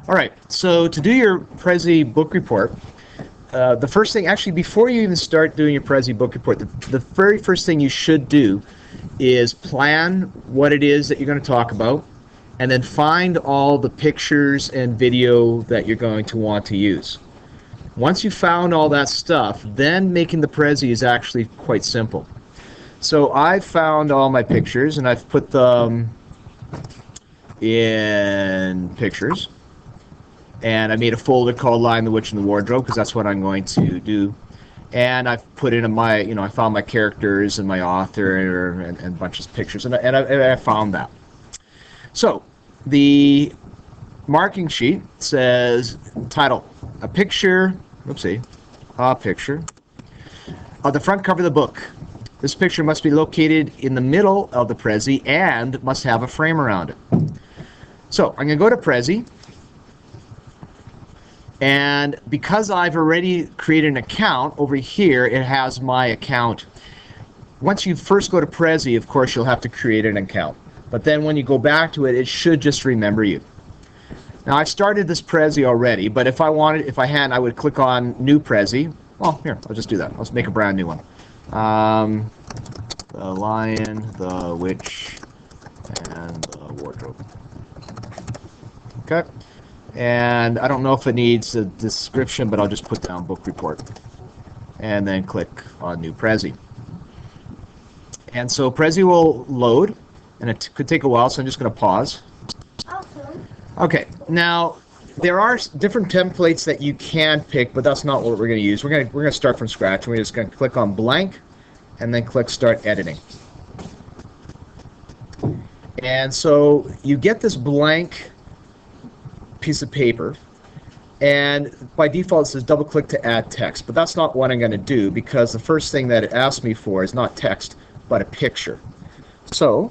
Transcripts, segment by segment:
All right, so to do your Prezi book report, the first thing, actually, before you even start doing your Prezi book report, the very first thing you should do is plan what it is that you're going to talk about, and then find all the pictures and video that you're going to want to use. Once you've found all that stuff, then making the Prezi is actually quite simple. So I've found all my pictures, and I've put them in pictures. And I made a folder called Lion, the Witch, and the Wardrobe, because that's what I'm going to do. And I've put in my, I found my characters and my author and a bunch of pictures, and I found that. So the marking sheet says title, a picture of the front cover of the book. This picture must be located in the middle of the Prezi and must have a frame around it. So I'm going to go to Prezi. And because I've already created an account, over here it has my account. Once you first go to Prezi, of course, you'll have to create an account. But then when you go back to it, it should just remember you. Now, I've started this Prezi already, but if I hadn't, I would click on New Prezi. Well, here, I'll just do that. Let's make a brand new one. The Lion, the Witch, and the Wardrobe. Okay. And I don't know if it needs a description, but I'll just put down book report. And then click on New Prezi. And so Prezi will load, and it could take a while, so I'm just going to pause. Awesome. Okay, now there are different templates that you can pick, but that's not what we're going to use. We're going to start from scratch. We're just going to click on blank, and then click Start Editing. And so you get this blank piece of paper, and by default it says double click to add text, but that's not what I'm going to do, because the first thing that it asks me for is not text but a picture. So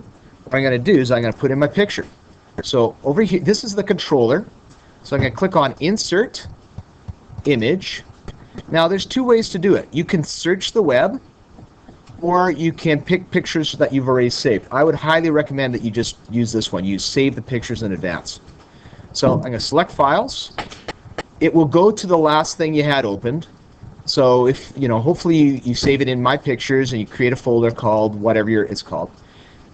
what I'm going to do is I'm going to put in my picture. So over here, this is the controller, so I'm going to click on Insert Image. Now there's two ways to do it. You can search the web, or you can pick pictures that you've already saved. I would highly recommend that you just use this one. You save the pictures in advance. So I'm going to select Files. It will go to the last thing you had opened. So if, hopefully you save it in My Pictures and you create a folder called whatever it's called.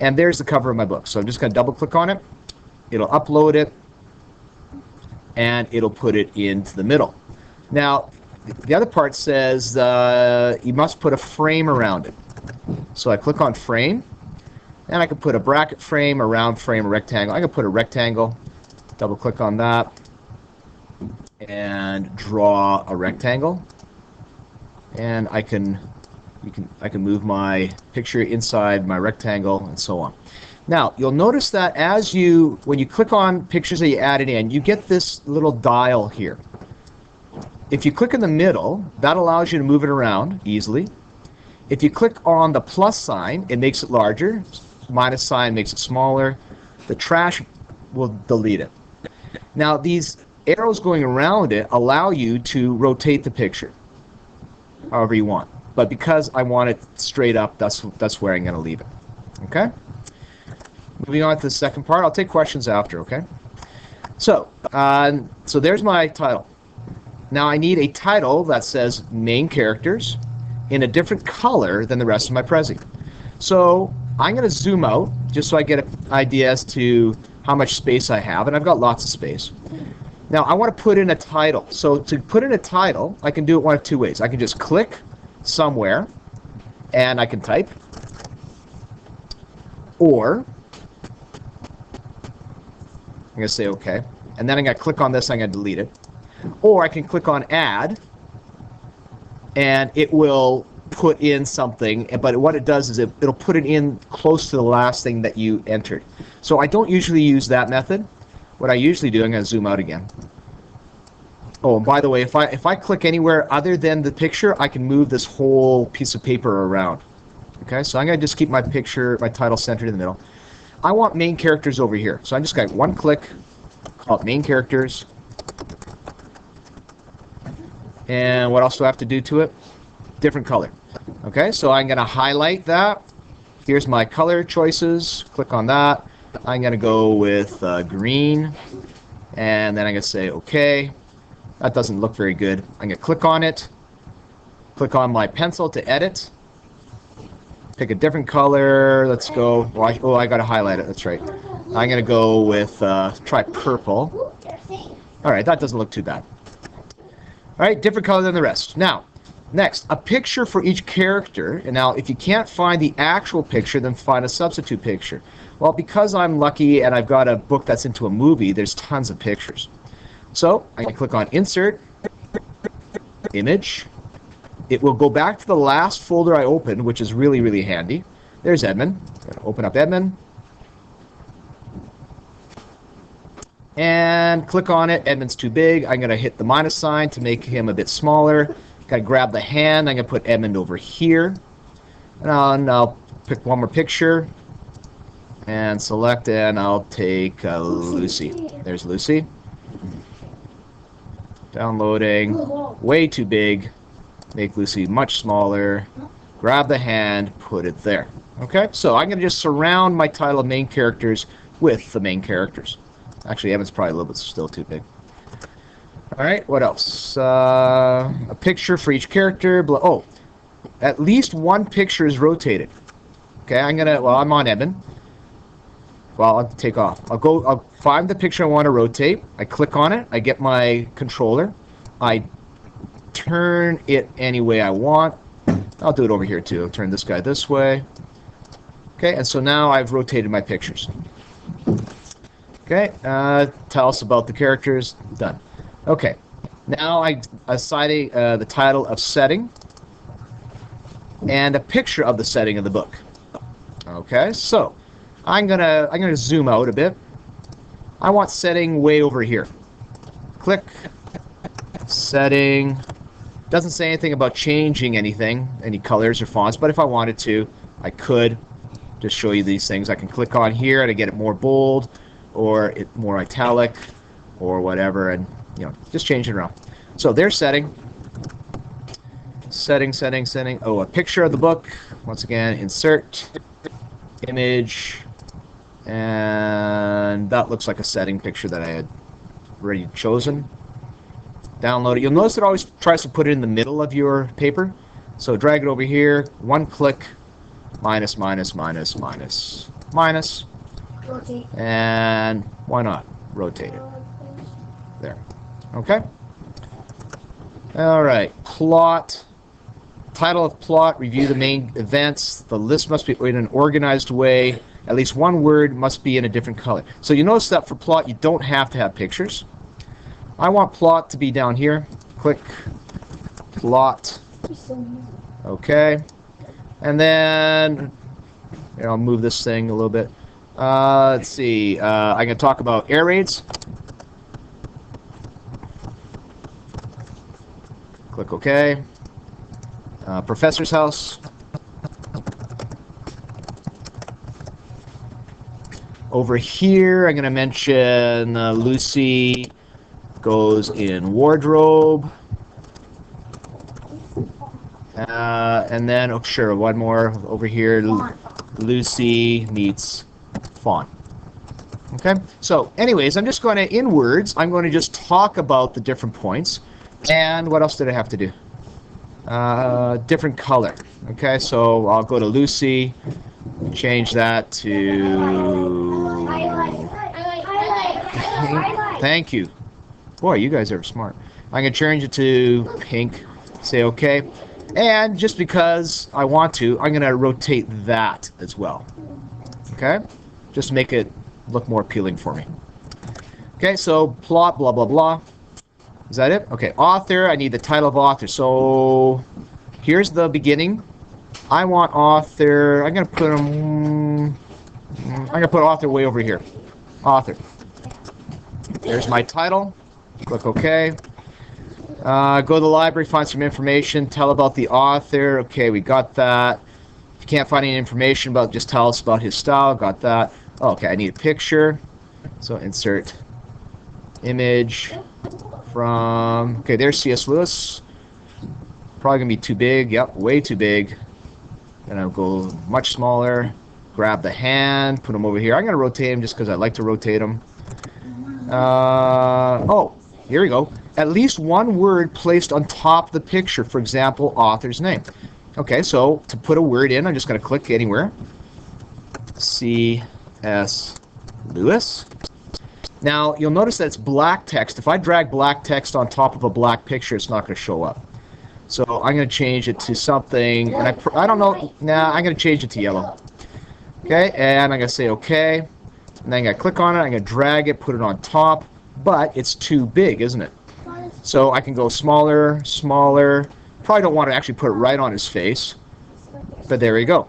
And there's the cover of my book. So I'm just going to double click on it. It'll upload it, and it'll put it into the middle. Now, the other part says you must put a frame around it. So I click on Frame, and I can put a bracket frame, a round frame, a rectangle. I can put a rectangle. Double click on that and draw a rectangle, and I can move my picture inside my rectangle and so on. Now you'll notice that when you click on pictures that you added in, you get this little dial here. If you click in the middle, that allows you to move it around easily. If you click on the plus sign, it makes it larger. Minus sign makes it smaller. The trash will delete it. Now these arrows going around it allow you to rotate the picture however you want. But because I want it straight up, that's where I'm going to leave it. Okay? Moving on to the second part. I'll take questions after, okay? So there's my title. Now I need a title that says Main Characters in a different color than the rest of my Prezi. So I'm going to zoom out just so I get an idea as to how much space I have, and I've got lots of space. Now I want to put in a title. So to put in a title, I can do it one of two ways. I can just click somewhere and I can type, or I'm going to say OK, and then I'm going to click on this, I'm going to delete it. Or I can click on Add, and it will put in something, but what it does is it'll put it in close to the last thing that you entered. So I don't usually use that method. What I usually do, I'm going to zoom out again. Oh, and by the way, if I click anywhere other than the picture, I can move this whole piece of paper around. Okay, so I'm going to just keep my title centered in the middle. I want Main Characters over here. So I'm just going to one click, call it Main Characters. And what else do I have to do to it? Different color. Okay, so I'm going to highlight that. Here's my color choices. Click on that. I'm going to go with green, And then I'm going to say OK. That doesn't look very good. I'm going to click on it. Click on my pencil to edit. Pick a different color. Let's go. Oh, I got to highlight it. That's right. I'm going to go with, try purple. All right, that doesn't look too bad. All right, different color than the rest. Now, next, a picture for each character. And now, if you can't find the actual picture, then find a substitute picture. Well, because I'm lucky and I've got a book that's into a movie, there's tons of pictures. So, I can click on Insert, Image. It will go back to the last folder I opened, which is really, really handy. There's Edmund. Open up Edmund. And click on it. Edmund's too big. I'm going to hit the minus sign to make him a bit smaller. Got to grab the hand. I'm going to put Edmund over here. And I'll pick one more picture. And select, and I'll take Lucy. There's Lucy. Downloading. Way too big. Make Lucy much smaller. Grab the hand. Put it there. Okay, so I'm going to just surround my title of main characters with the main characters. Actually, Evan's probably a little bit still too big. All right, what else? A picture for each character. Oh, at least one picture is rotated. Okay, I'm on Evan. Well, I'll take off. I'll find the picture I want to rotate. I click on it. I get my controller. I turn it any way I want. I'll do it over here too. I'll turn this guy this way. Okay, and so now I've rotated my pictures. Okay, tell us about the characters. Done. Okay, now I'm assigning the title of setting and a picture of the setting of the book. Okay, so I'm gonna zoom out a bit. I want setting way over here. Click setting. Doesn't say anything about changing anything, any colors or fonts, but if I wanted to, I could just show you these things. I can click on here to get it more bold, or more italic, or whatever, and just change it around. So there's setting. Setting. Oh, a picture of the book. Once again, insert, image, and that looks like a setting picture that I had already chosen. Download it. You'll notice it always tries to put it in the middle of your paper. So drag it over here, one click, minus. Rotate. And why not? Rotate it. There. Okay? All right. Plot. Title of plot. Review the main events. The list must be in an organized way. At least one word must be in a different color. So you notice that for plot, you don't have to have pictures. I want plot to be down here. Click plot. Okay. And then I'll move this thing a little bit. Let's see. I'm going to talk about air raids. Click OK. Professor's house. Over here, I'm going to mention Lucy goes in wardrobe. And then, oh, sure, one more over here. Lucy meets fawn. Okay, so anyways, I'm just going to, in words, I'm going to just talk about the different points. And what else did I have to do? Different color. Okay, so I'll go to Lucy, change that to... Thank you. Boy, you guys are smart. I'm going to change it to pink, say OK. And just because I want to, I'm going to rotate that as well. Okay? Just to make it look more appealing for me. Okay, so plot, blah, blah, blah. Is that it? Okay, author, I need the title of author. So here's the beginning. I want author, I'm going to put author way over here. Author. There's my title. Click OK. Go to the library, find some information, tell about the author. Okay, we got that. If you can't find any information about, just tell us about his style. Got that. Oh, okay, I need a picture. So insert image from, okay, there's C.S. Lewis. Probably going to be too big. Yep, way too big. And I'll go much smaller. Grab the hand, put him over here. I'm going to rotate him just because I like to rotate him. Oh, here we go. At least one word placed on top of the picture. For example, author's name. Okay, so to put a word in, I'm just going to click anywhere. C.S. Lewis. Now, you'll notice that it's black text. If I drag black text on top of a black picture, it's not going to show up. So I'm going to change it to something, and I don't know. Nah, I'm going to change it to yellow. Okay, and I'm going to say okay. And then I'm going to click on it. I'm going to drag it, put it on top, but it's too big, isn't it? So I can go smaller, smaller. Probably don't want to actually put it right on his face, but there we go.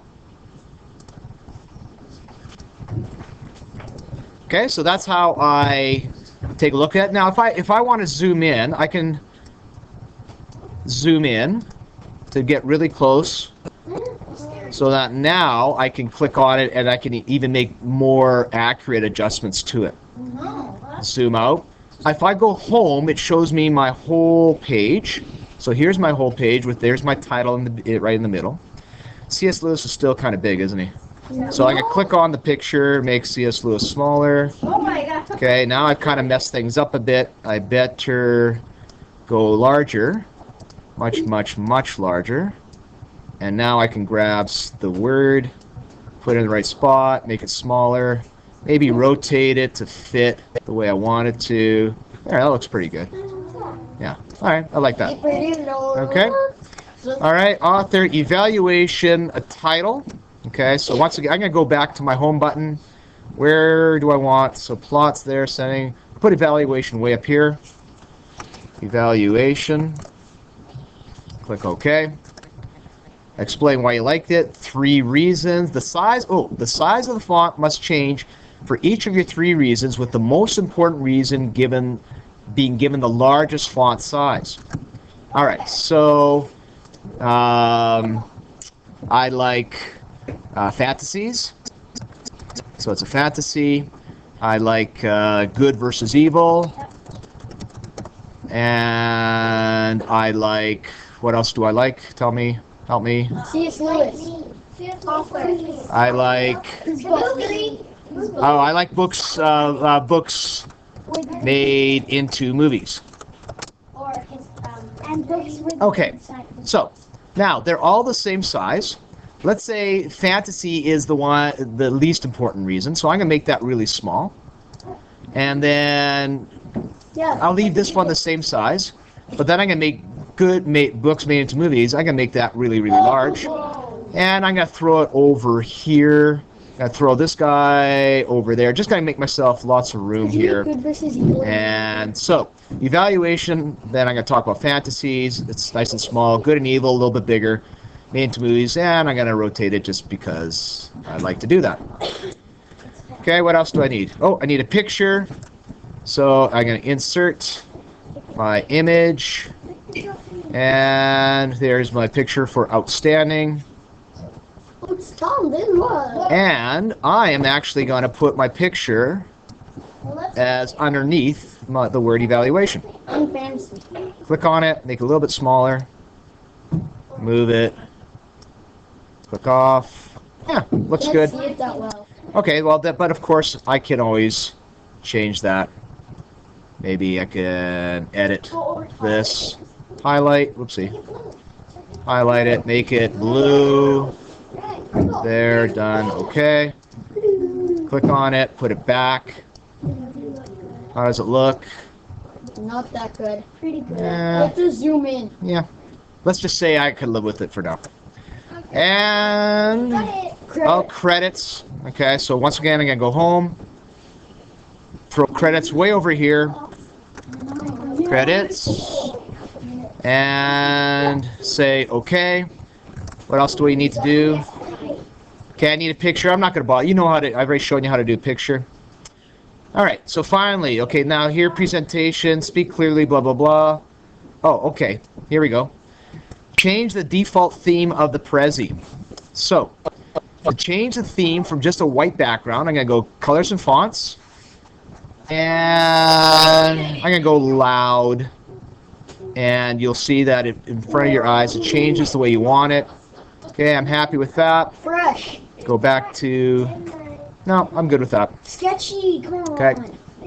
Okay, so that's how I take a look at it. Now, if I want to zoom in, I can zoom in to get really close, so that now I can click on it and I can even make more accurate adjustments to it. Zoom out. If I go home, it shows me my whole page. So here's my whole page there's my title right in the middle. C.S. Lewis is still kind of big, isn't he? So I can click on the picture, make C.S. Lewis smaller. Oh my God. Okay, now I've kind of messed things up a bit. I better go larger, much, much, much larger. And now I can grab the word, put it in the right spot, make it smaller, maybe rotate it to fit the way I want it to. There, that looks pretty good. Yeah, all right, I like that. Okay, all right, author, evaluation, a title. Okay, so once again, I'm going to go back to my home button. Where do I want? So plots there, setting. Put evaluation way up here. Evaluation. Click OK. Explain why you liked it. 3 reasons. The size. Oh, the size of the font must change for each of your 3 reasons, with the most important reason being given the largest font size. All right, so I like fantasies, so it's a fantasy. I like good versus evil, and I like, what else do I like? Tell me, help me. C.S. Lewis. I like, I like books made into movies. Okay, so now they're all the same size. Let's say fantasy is the least important reason, so I'm going to make that really small. And then I'll leave this one the same size, but then I'm going to make books made into movies. I'm going to make that really, really large. And I'm going to throw it over here. I'm going to throw this guy over there. Just going to make myself lots of room here. And so, evaluation, then I'm going to talk about fantasies. It's nice and small. Good and evil, a little bit bigger. Made into movies, and I'm going to rotate it just because I like to do that. Okay, what else do I need? Oh, I need a picture. So I'm going to insert my image, and there's my picture for outstanding. And I am actually going to put my picture as underneath the word evaluation. Click on it, make it a little bit smaller, move it. Click off. Yeah, looks good. Okay, well, but of course, I can always change that. Maybe I can edit this. Highlight. Whoopsie. Highlight it. Make it blue. There. Done. Okay. Click on it. Put it back. How does it look? Not that good. Pretty good. Yeah. Let's just zoom in. Yeah. Let's just say I could live with it for now. And credits. Okay, so once again, I'm going to go home. Throw credits way over here. Credits. And say okay. What else do we need to do? Okay, I need a picture. I'm not going to bother. You know how to, I've already shown you how to do a picture. All right, so finally, okay, now here, presentation, speak clearly, blah, blah, blah. Oh, okay, here we go. Change the default theme of the Prezi. So, to change the theme from just a white background, I'm going to go colors and fonts. And I'm going to go loud. And you'll see that in front of your eyes, it changes the way you want it. Okay, I'm happy with that. Fresh. Go back to... No, I'm good with that. Sketchy. Come on. Okay.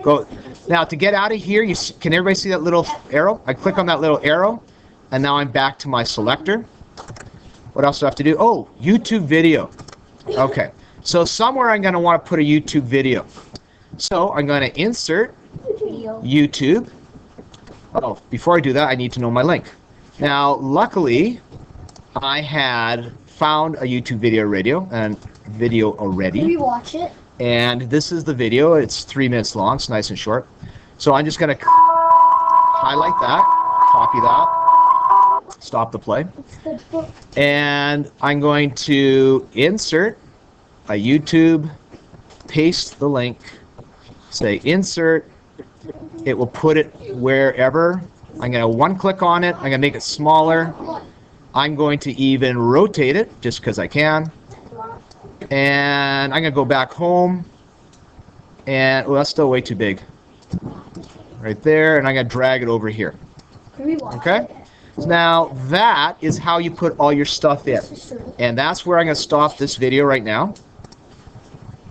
Go. Now to get out of here, can everybody see that little arrow? I click on that little arrow, and now I'm back to my selector. What else do I have to do? Oh, YouTube video. Okay. So somewhere I'm going to want to put a YouTube video. So I'm going to insert YouTube. Oh, before I do that, I need to know my link. Now, luckily, I had found a YouTube video already. Can we watch it? And this is the video. It's 3 minutes long. It's nice and short. So I'm just going to highlight that, copy that, stop the play. And I'm going to insert a YouTube, paste the link, say insert. It will put it wherever. I'm going to one click on it. I'm going to make it smaller. I'm going to even rotate it just because I can. And I'm going to go back home. And, well, that's still way too big. Right there. And I'm going to drag it over here. Okay? Now, that is how you put all your stuff in. And that's where I'm going to stop this video right now.